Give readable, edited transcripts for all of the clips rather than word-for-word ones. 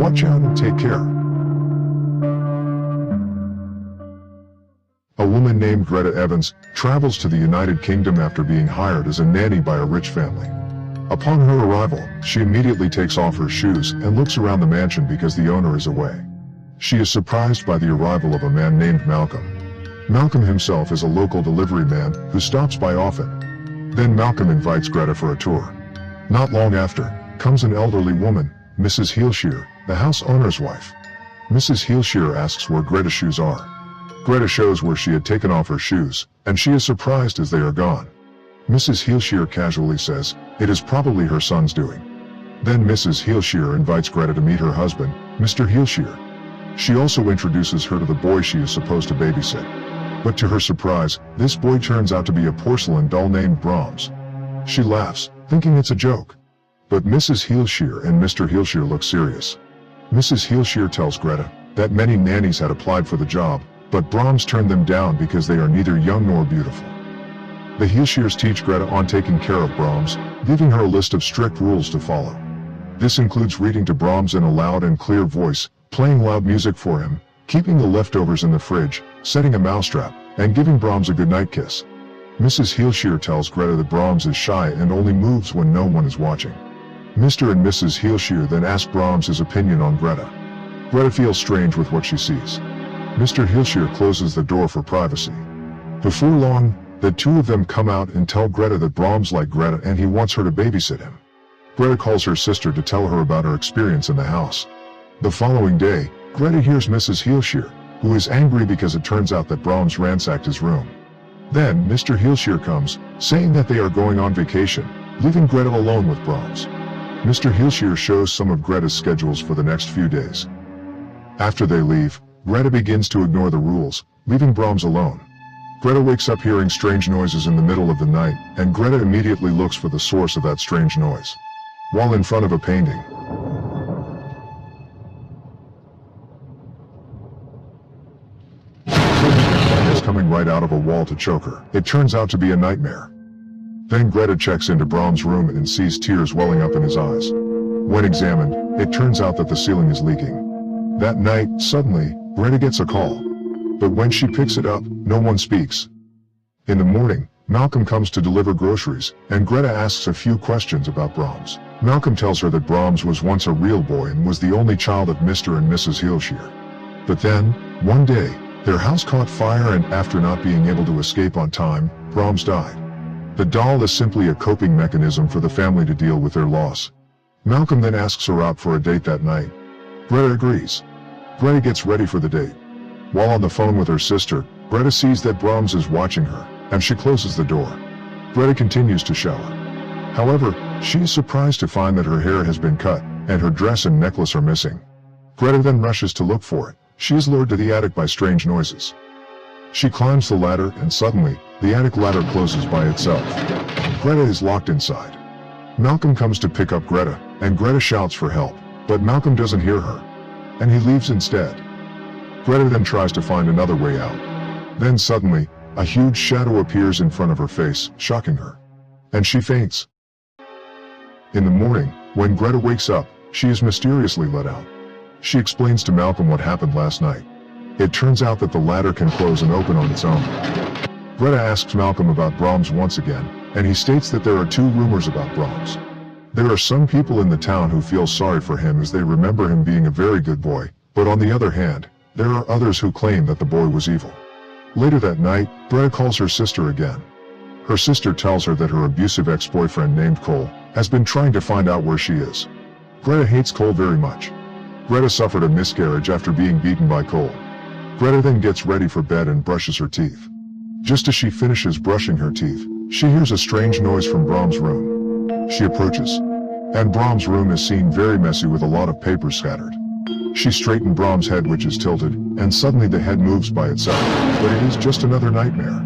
Watch out and take care. A woman named Greta Evans travels to the United Kingdom after being hired as a nanny by a rich family. Upon her arrival, she immediately takes off her shoes and looks around the mansion because the owner is away. She is surprised by the arrival of a man named Malcolm. Malcolm himself is a local delivery man who stops by often. Then Malcolm invites Greta for a tour. Not long after, comes an elderly woman, Mrs. Heelshear, the house owner's wife. Mrs. Heelshear asks where Greta's shoes are. Greta shows where she had taken off her shoes, and she is surprised as they are gone. Mrs. Heelshear casually says, it is probably her son's doing. Then Mrs. Heelshear invites Greta to meet her husband, Mr. Heelshear. She also introduces her to the boy she is supposed to babysit. But to her surprise, this boy turns out to be a porcelain doll named Brahms. She laughs, thinking it's a joke. But Mrs. Heelshear and Mr. Heelshear look serious. Mrs. Heelshear tells Greta that many nannies had applied for the job, but Brahms turned them down because they are neither young nor beautiful. The Heelshears teach Greta on taking care of Brahms, giving her a list of strict rules to follow. This includes reading to Brahms in a loud and clear voice, playing loud music for him, keeping the leftovers in the fridge, setting a mousetrap, and giving Brahms a goodnight kiss. Mrs. Heelshear tells Greta that Brahms is shy and only moves when no one is watching. Mr. and Mrs. Heelshear then ask Brahms his opinion on Greta. Greta feels strange with what she sees. Mr. Heelshear closes the door for privacy. Before long, the two of them come out and tell Greta that Brahms likes Greta and he wants her to babysit him. Greta calls her sister to tell her about her experience in the house. The following day, Greta hears Mrs. Heelshear, who is angry because it turns out that Brahms ransacked his room. Then Mr. Heelshear comes, saying that they are going on vacation, leaving Greta alone with Brahms. Mr. Heelshear shows some of Greta's schedules for the next few days. After they leave, Greta begins to ignore the rules, leaving Brahms alone. Greta wakes up hearing strange noises in the middle of the night, and Greta immediately looks for the source of that strange noise. While in front of a painting, is coming right out of a wall to choke her. It turns out to be a nightmare. Then Greta checks into Brahms' room and sees tears welling up in his eyes. When examined, it turns out that the ceiling is leaking. That night, suddenly, Greta gets a call. But when she picks it up, no one speaks. In the morning, Malcolm comes to deliver groceries, and Greta asks a few questions about Brahms. Malcolm tells her that Brahms was once a real boy and was the only child of Mr. and Mrs. Heelshear. But then, one day, their house caught fire and after not being able to escape on time, Brahms died. The doll is simply a coping mechanism for the family to deal with their loss. Malcolm then asks her out for a date that night. Greta agrees. Greta gets ready for the date. While on the phone with her sister, Greta sees that Brahms is watching her, and she closes the door. Greta continues to shower. However, she is surprised to find that her hair has been cut, and her dress and necklace are missing. Greta then rushes to look for it. She is lured to the attic by strange noises. She climbs the ladder and suddenly, the attic ladder closes by itself. Greta is locked inside. Malcolm comes to pick up Greta, and Greta shouts for help, but Malcolm doesn't hear her, and he leaves instead. Greta then tries to find another way out. Then suddenly, a huge shadow appears in front of her face, shocking her. And she faints. In the morning, when Greta wakes up, she is mysteriously let out. She explains to Malcolm what happened last night. It turns out that the ladder can close and open on its own. Greta asks Malcolm about Brahms once again, and he states that there are two rumors about Brahms. There are some people in the town who feel sorry for him as they remember him being a very good boy, but on the other hand, there are others who claim that the boy was evil. Later that night, Greta calls her sister again. Her sister tells her that her abusive ex-boyfriend named Cole has been trying to find out where she is. Greta hates Cole very much. Greta suffered a miscarriage after being beaten by Cole. Greta then gets ready for bed and brushes her teeth. Just as she finishes brushing her teeth, she hears a strange noise from Brahms' room. She approaches, and Brahms' room is seen very messy with a lot of papers scattered. She straightened Brahms' head, which is tilted, and suddenly the head moves by itself, but it is just another nightmare.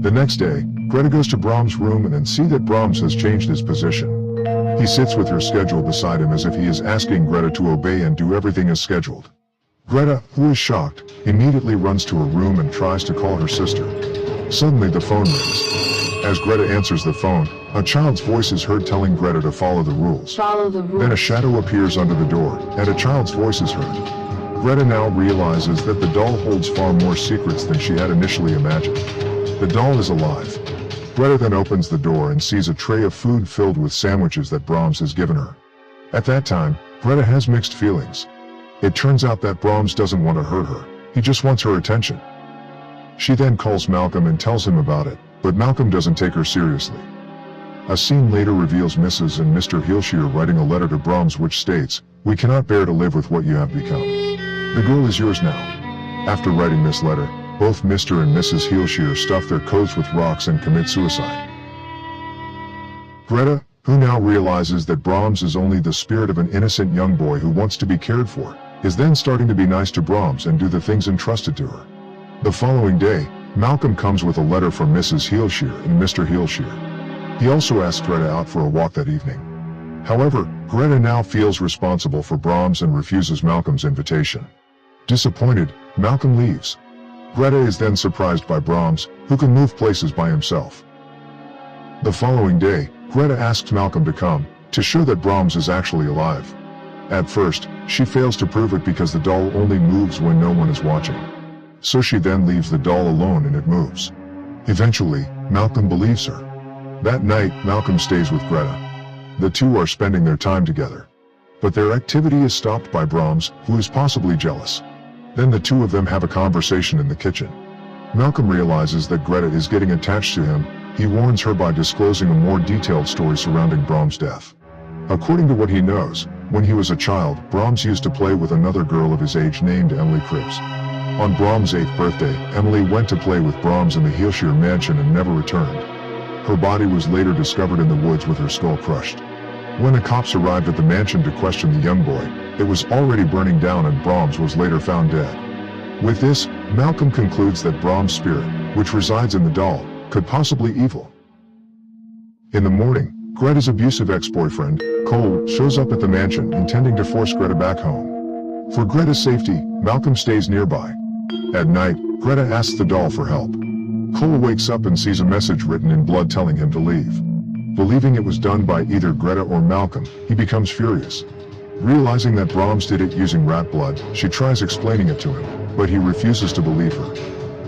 The next day, Greta goes to Brahms' room and sees that Brahms has changed his position. He sits with her schedule beside him as if he is asking Greta to obey and do everything as scheduled. Greta, who is shocked, immediately runs to her room and tries to call her sister. Suddenly the phone rings. As Greta answers the phone, a child's voice is heard telling Greta to follow the rules. Follow the rules. Then a shadow appears under the door, and a child's voice is heard. Greta now realizes that the doll holds far more secrets than she had initially imagined. The doll is alive. Greta then opens the door and sees a tray of food filled with sandwiches that Brahms has given her. At that time, Greta has mixed feelings. It turns out that Brahms doesn't want to hurt her, he just wants her attention. She then calls Malcolm and tells him about it, but Malcolm doesn't take her seriously. A scene later reveals Mrs. and Mr. Heelshear writing a letter to Brahms which states, "We cannot bear to live with what you have become. The girl is yours now." After writing this letter, both Mr. and Mrs. Heelshear stuff their coats with rocks and commit suicide. Greta, who now realizes that Brahms is only the spirit of an innocent young boy who wants to be cared for, is then starting to be nice to Brahms and do the things entrusted to her. The following day, Malcolm comes with a letter from Mrs. Heelshear and Mr. Heelshear. He also asks Greta out for a walk that evening. However, Greta now feels responsible for Brahms and refuses Malcolm's invitation. Disappointed, Malcolm leaves. Greta is then surprised by Brahms, who can move places by himself. The following day, Greta asks Malcolm to come, to show that Brahms is actually alive. At first, she fails to prove it because the doll only moves when no one is watching. So she then leaves the doll alone and it moves. Eventually, Malcolm believes her. That night, Malcolm stays with Greta. The two are spending their time together. But their activity is stopped by Brahms, who is possibly jealous. Then the two of them have a conversation in the kitchen. Malcolm realizes that Greta is getting attached to him. He warns her by disclosing a more detailed story surrounding Brahms' death. According to what he knows, when he was a child, Brahms used to play with another girl of his age named Emily Cribbs. On Brahms' 8th birthday, Emily went to play with Brahms in the Heelshear mansion and never returned. Her body was later discovered in the woods with her skull crushed. When the cops arrived at the mansion to question the young boy, it was already burning down and Brahms was later found dead. With this, Malcolm concludes that Brahms' spirit, which resides in the doll, could possibly be evil. In the morning, Greta's abusive ex-boyfriend, Cole, shows up at the mansion intending to force Greta back home. For Greta's safety, Malcolm stays nearby. At night, Greta asks the doll for help. Cole wakes up and sees a message written in blood telling him to leave. Believing it was done by either Greta or Malcolm, he becomes furious. Realizing that Brahms did it using rat blood, she tries explaining it to him, but he refuses to believe her.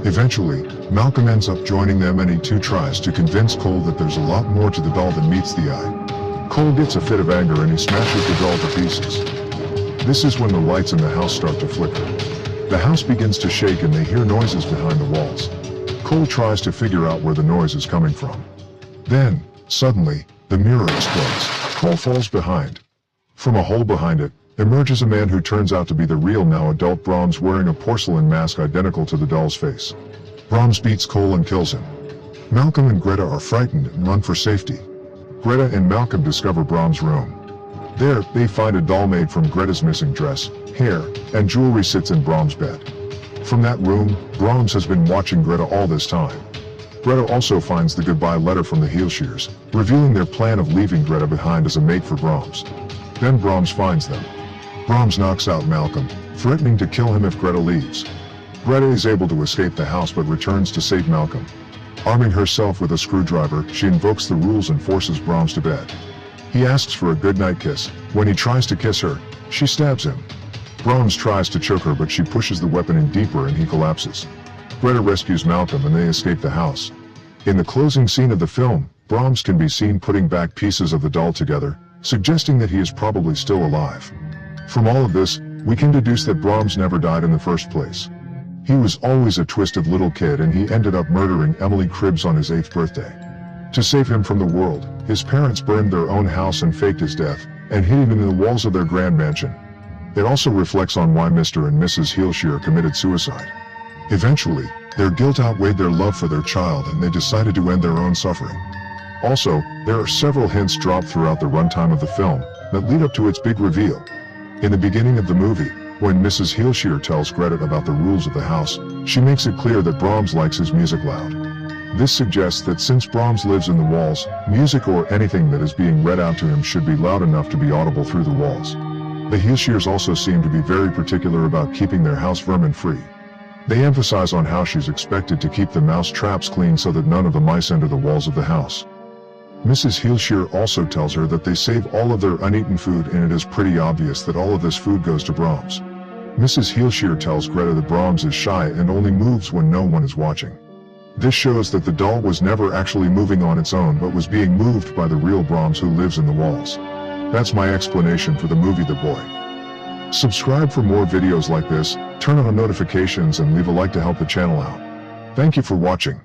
Eventually, Malcolm ends up joining them and he too tries to convince Cole that there's a lot more to the doll than meets the eye. Cole gets a fit of anger and he smashes the doll to pieces. This is when the lights in the house start to flicker. The house begins to shake and they hear noises behind the walls. Cole tries to figure out where the noise is coming from. Then, suddenly, the mirror explodes. Cole falls behind. From a hole behind it, emerges a man who turns out to be the real now adult Brahms wearing a porcelain mask identical to the doll's face. Brahms beats Cole and kills him. Malcolm and Greta are frightened and run for safety. Greta and Malcolm discover Brahms' room. There, they find a doll made from Greta's missing dress, hair, and jewelry sits in Brahms' bed. From that room, Brahms has been watching Greta all this time. Greta also finds the goodbye letter from the Heelshears, revealing their plan of leaving Greta behind as a mate for Brahms. Then Brahms finds them. Brahms knocks out Malcolm, threatening to kill him if Greta leaves. Greta is able to escape the house but returns to save Malcolm. Arming herself with a screwdriver, she invokes the rules and forces Brahms to bed. He asks for a goodnight kiss. When he tries to kiss her, she stabs him. Brahms tries to choke her but she pushes the weapon in deeper and he collapses. Greta rescues Malcolm and they escape the house. In the closing scene of the film, Brahms can be seen putting back pieces of the doll together, suggesting that he is probably still alive. From all of this, we can deduce that Brahms never died in the first place. He was always a twisted little kid and he ended up murdering Emily Cribbs on his 8th birthday. To save him from the world, his parents burned their own house and faked his death, and hid him in the walls of their grand mansion. It also reflects on why Mr. and Mrs. Heelshear committed suicide. Eventually, their guilt outweighed their love for their child and they decided to end their own suffering. Also, there are several hints dropped throughout the runtime of the film that lead up to its big reveal. In the beginning of the movie, when Mrs. Heelshear tells Greta about the rules of the house, she makes it clear that Brahms likes his music loud. This suggests that since Brahms lives in the walls, music or anything that is being read out to him should be loud enough to be audible through the walls. The Heelshears also seem to be very particular about keeping their house vermin free. They emphasize on how she's expected to keep the mouse traps clean so that none of the mice enter the walls of the house. Mrs. Heelshear also tells her that they save all of their uneaten food, and it is pretty obvious that all of this food goes to Brahms. Mrs. Heelshear tells Greta that Brahms is shy and only moves when no one is watching. This shows that the doll was never actually moving on its own but was being moved by the real Brahms who lives in the walls. That's my explanation for the movie The Boy. Subscribe for more videos like this, turn on notifications and leave a like to help the channel out. Thank you for watching.